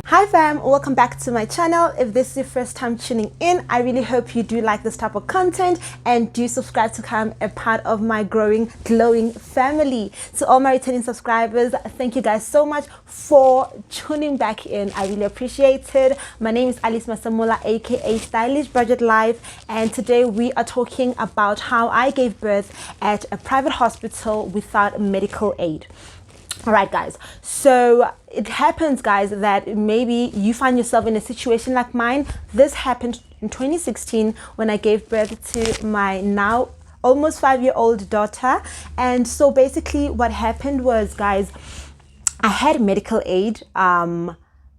Hi fam, welcome back to my channel. If this is your first time tuning in, I really hope you do like this type of content and do subscribe to become a part of my growing, glowing family. To all my returning subscribers, thank you guys so much for tuning back in. I really appreciate it. My name is Masemola, aka Stylish Budget Life, and today we are talking about how I gave birth at a private hospital without medical aid. All right guys, so it happens guys that maybe you find yourself in a situation like mine. This happened in 2016 when I gave birth to my now almost 5-year-old daughter. And so basically what happened was, guys, I had medical aid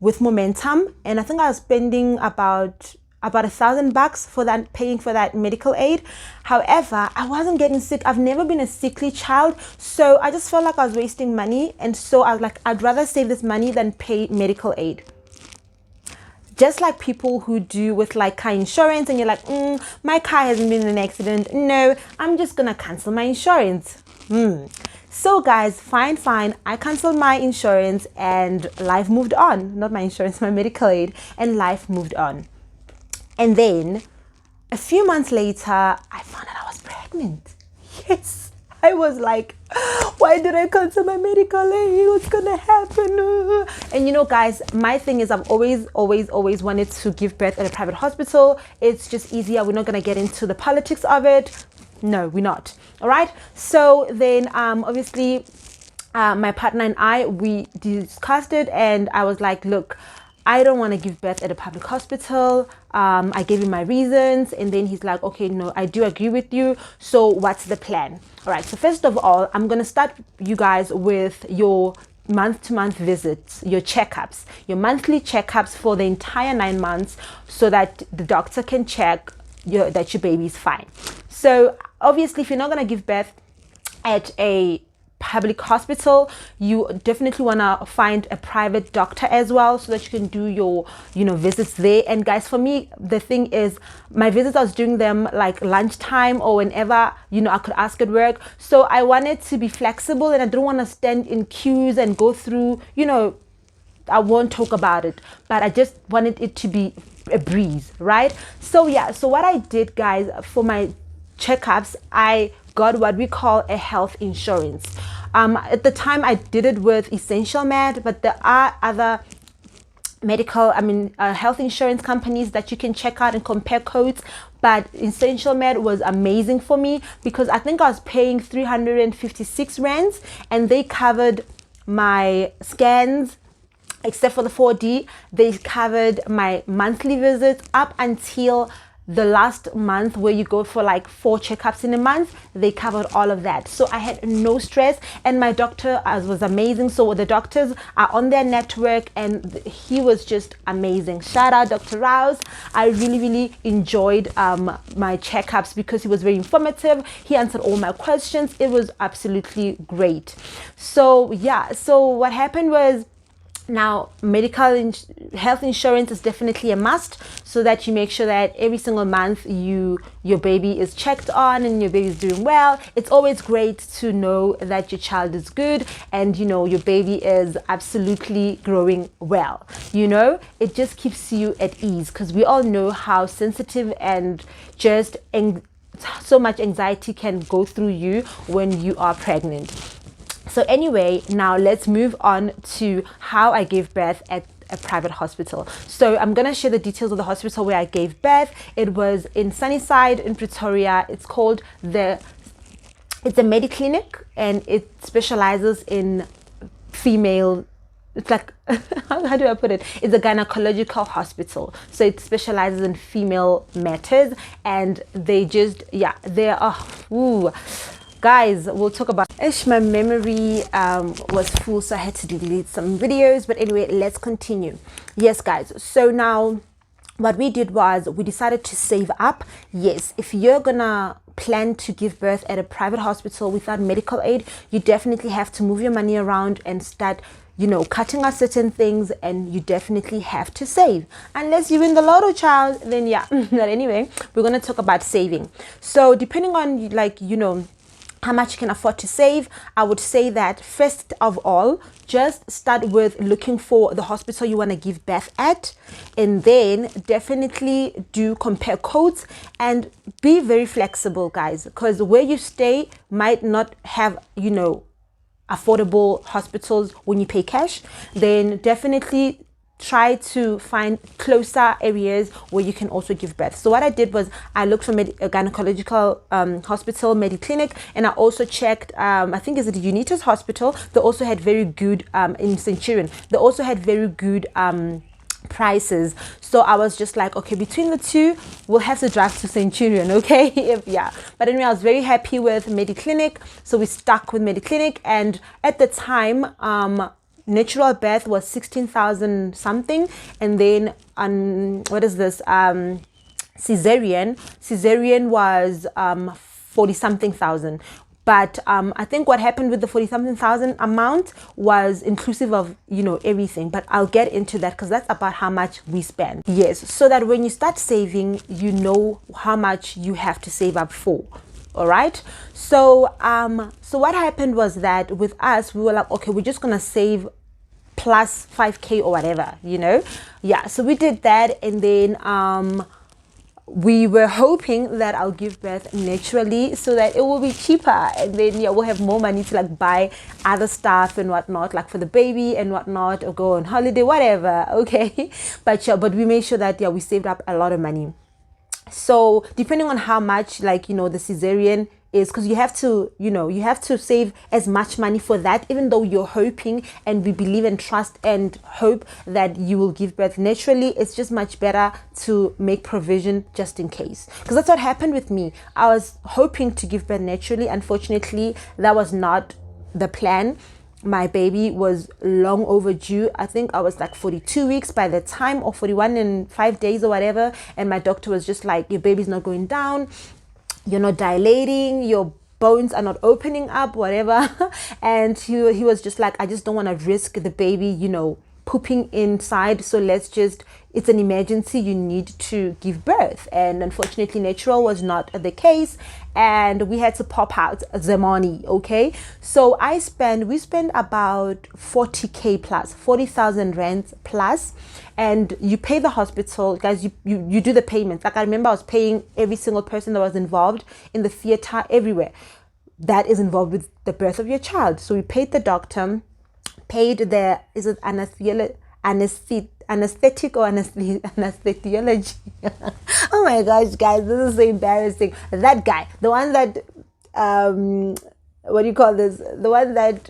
with Momentum, and I think I was spending about $1,000 for that, paying for that medical aid. However, I wasn't getting sick. I've never been a sickly child, so I just felt like I was wasting money, and so I was like, I'd rather save this money than pay medical aid. Just like people who do with like car insurance, and you're like, my car hasn't been in an accident, no, I'm just gonna cancel my insurance. So guys, fine, I canceled my insurance and life moved on. Not my insurance, my medical aid, and life moved on. And then a few months later, I found out I was pregnant. Yes, I was like, why did I cancel my medical aid? What's gonna happen? And you know, guys, my thing is I've always wanted to give birth at a private hospital. It's just easier. We're not gonna get into the politics of it. No, we're not. All right. So then, obviously, my partner and I, we discussed it, and I was like, look, I don't want to give birth at a public hospital. I gave him my reasons, and then he's like, okay, no, I do agree with you. So what's the plan? All right. So first of all, I'm going to start you guys with your month-to-month visits, your checkups, your monthly checkups for the entire 9 months, so that the doctor can check that your baby is fine. So obviously, if you're not going to give birth at a public hospital, you definitely want to find a private doctor as well, so that you can do your visits there. And guys, for me, the thing is, my visits, I was doing them like lunchtime or whenever I could ask at work. So I wanted to be flexible, and I didn't want to stand in queues and go through, I won't talk about it, but I just wanted it to be a breeze, right? So yeah, so what I did, guys, for my checkups, I got what we call a health insurance. At the time, I did it with Essential Med, but there are other health insurance companies that you can check out and compare quotes. But Essential Med was amazing for me, because I think I was paying 356 rands, and they covered my scans, except for the 4D. They covered my monthly visits up until the last month, where you go for like 4 checkups in a month. They covered all of that, so I had no stress. And my doctor was amazing. So the doctors are on their network, and he was just amazing. Shout out Dr. Rouse. I really enjoyed my checkups, because he was very informative. He answered all my questions. It was absolutely great. So yeah, so what happened was, now health insurance is definitely a must, so that you make sure that every single month your baby is checked on and your baby is doing well. It's always great to know that your child is good, and your baby is absolutely growing well. It just keeps you at ease, because we all know how sensitive and just so much anxiety can go through you when you are pregnant. So anyway, now let's move on to how I gave birth at a private hospital. So I'm going to share the details of the hospital where I gave birth. It was in Sunnyside in Pretoria. It's called it's a Mediclinic, and it specializes in female, it's like, how do I put it? It's a gynecological hospital. So it specializes in female matters, and guys, we'll talk about my memory was full, so I had to delete some videos. But anyway, let's continue. Yes guys, so now what we did was we decided to save up. Yes, if you're gonna plan to give birth at a private hospital without medical aid, you definitely have to move your money around and start cutting out certain things, and you definitely have to save. Unless you win the lotto, child, then yeah. But anyway, we're going to talk about saving. So depending on how much you can afford to save, I would say that first of all, just start with looking for the hospital you want to give birth at, and then definitely do compare codes and be very flexible, guys, because where you stay might not have affordable hospitals when you pay cash. Then definitely try to find closer areas where you can also give birth. So what I did was I looked for a gynecological hospital, Mediclinic, and I also checked, I think is it Unitas Hospital. They also had very good, in Centurion, they also had very good prices. So I was just like, okay, between the two, we'll have to drive to Centurion, okay? Yeah. But anyway, I was very happy with Mediclinic. So we stuck with Mediclinic, and at the time, natural birth was 16,000 something, and then what is this, cesarean was 40 something thousand. But I think what happened with the 40 something thousand amount was inclusive of everything, but I'll get into that because that's about how much we spend. Yes, so that when you start saving, you know how much you have to save up for. All right. So what happened was that with us, we were like, okay, we're just gonna save plus 5k or whatever, yeah. So we did that, and then we were hoping that I'll give birth naturally so that it will be cheaper, and then we'll have more money to buy other stuff and whatnot, like for the baby and whatnot, or go on holiday, whatever. Okay. But we made sure that we saved up a lot of money. So depending on how much the cesarean is, because you have to save as much money for that, even though you're hoping, and we believe and trust and hope that you will give birth naturally. It's just much better to make provision just in case, because that's what happened with me. I was hoping to give birth naturally. Unfortunately, that was not the plan. My baby was long overdue. I think I was like 42 weeks by the time, or 41 and 5 days or whatever. And my doctor was just like, your baby's not going down. You're not dilating. Your bones are not opening up, whatever. And he was just like, I just don't want to risk the baby, pooping inside. So it's an emergency. You need to give birth. And unfortunately, natural was not the case. And we had to pop out the money. Okay. So we spent about 40k plus, 40,000 rands plus. And you pay the hospital, guys, you do the payments. Like I remember I was paying every single person that was involved in the theater, everywhere that is involved with the birth of your child. So we paid the doctor, paid the, is it anesthetic or anesthesiology? Oh my gosh, guys, this is so embarrassing. That guy, the one that, what do you call this? The one that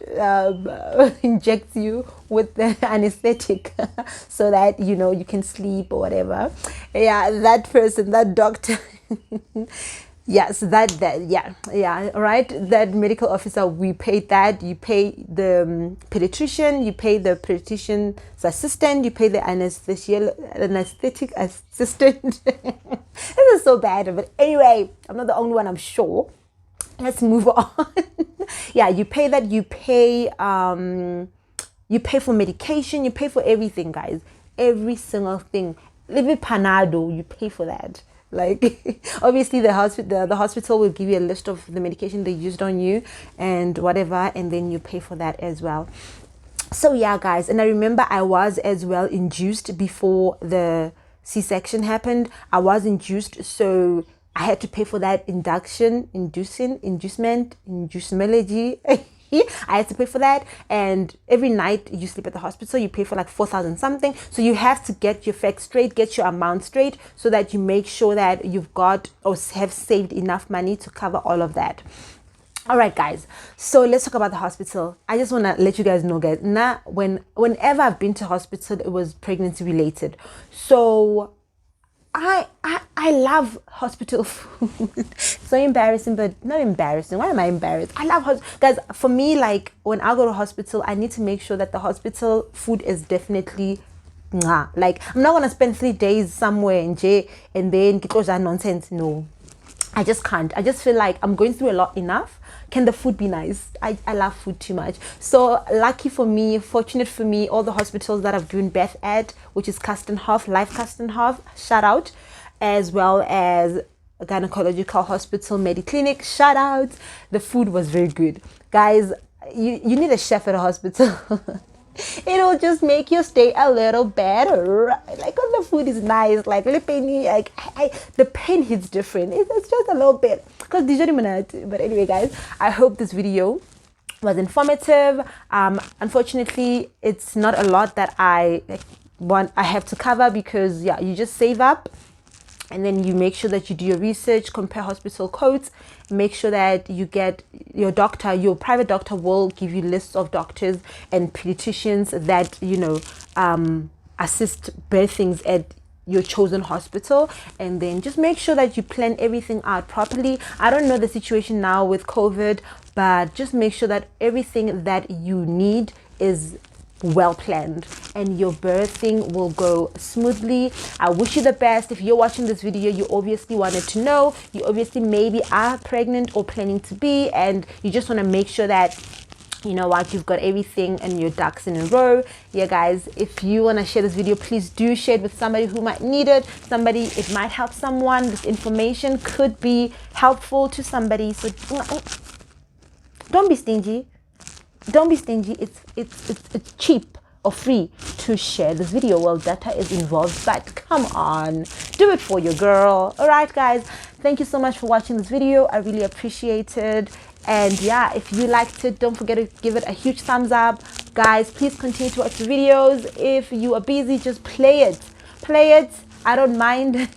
injects you with the anesthetic so that, you can sleep or whatever. Yeah, that person, that doctor. Yes, right. That medical officer, we paid that. You pay the pediatrician, you pay the pediatrician's assistant, you pay the anesthetic assistant. This is so bad, but anyway, I'm not the only one, I'm sure. Let's move on. Yeah, you pay that. You pay for medication. You pay for everything, guys. Every single thing. Even Panado, you pay for that. Obviously the hospital will give you a list of the medication they used on you and whatever, and then you pay for that as well. So yeah, guys, and I remember I was as well induced before the C-section happened. I was induced, so I had to pay for that inducementology. I had to pay for that, and every night you sleep at the hospital, you pay for like 4,000 something. So you have to get your facts straight, get your amount straight, so that you make sure that you've got or have saved enough money to cover all of that. All right, guys, so let's talk about the hospital. I just want to let you guys know, guys, now whenever I've been to hospital, it was pregnancy related. So I love hospital food. So embarrassing, but not embarrassing. Why am I embarrassed? I love guys. For me, when I go to hospital, I need to make sure that the hospital food is definitely I'm not gonna spend 3 days somewhere in J and then get all that nonsense. No, I just can't. I just feel like I'm going through a lot enough. Can the food be nice? I love food too much. So lucky for me, fortunate for me, all the hospitals that I've given birth at, which is Kastenhof, Life Kastenhof, shout out, as well as a gynecological hospital, Mediclinic, shout out. The food was very good. Guys, you need a chef at a hospital. It'll just make your stay a little better. Like when the food is nice, like the pain hits different. It's just a little bit because but anyway, guys, I hope this video was informative. Unfortunately, it's not a lot that I have to cover because yeah, you just save up. And then you make sure that you do your research, compare hospital codes, make sure that you get your doctor, your private doctor will give you lists of doctors and pediatricians that, assist birthings at your chosen hospital. And then just make sure that you plan everything out properly. I don't know the situation now with COVID, but just make sure that everything that you need is well planned and your birthing will go smoothly. I wish you the best. If you're watching this video, you obviously wanted to know, you obviously maybe are pregnant or planning to be, and you just want to make sure that you know what, you've got everything and your ducks in a row. Yeah guys, if you want to share this video, please do share it with somebody who might need it. It might help someone. This information could be helpful to somebody, so don't be stingy. Don't be stingy. It's cheap or free to share this video. Well, data is involved, but come on, do it for your girl. All right, guys. Thank you so much for watching this video. I really appreciate it. And yeah, if you liked it, don't forget to give it a huge thumbs up. Guys, please continue to watch the videos. If you are busy, just play it. Play it. I don't mind.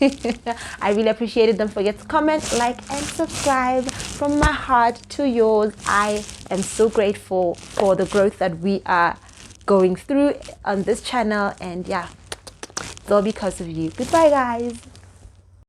I really appreciate it. Don't forget to comment, like, and subscribe. From my heart to yours, I am so grateful for the growth that we are going through on this channel. And yeah, it's all because of you. Goodbye, guys.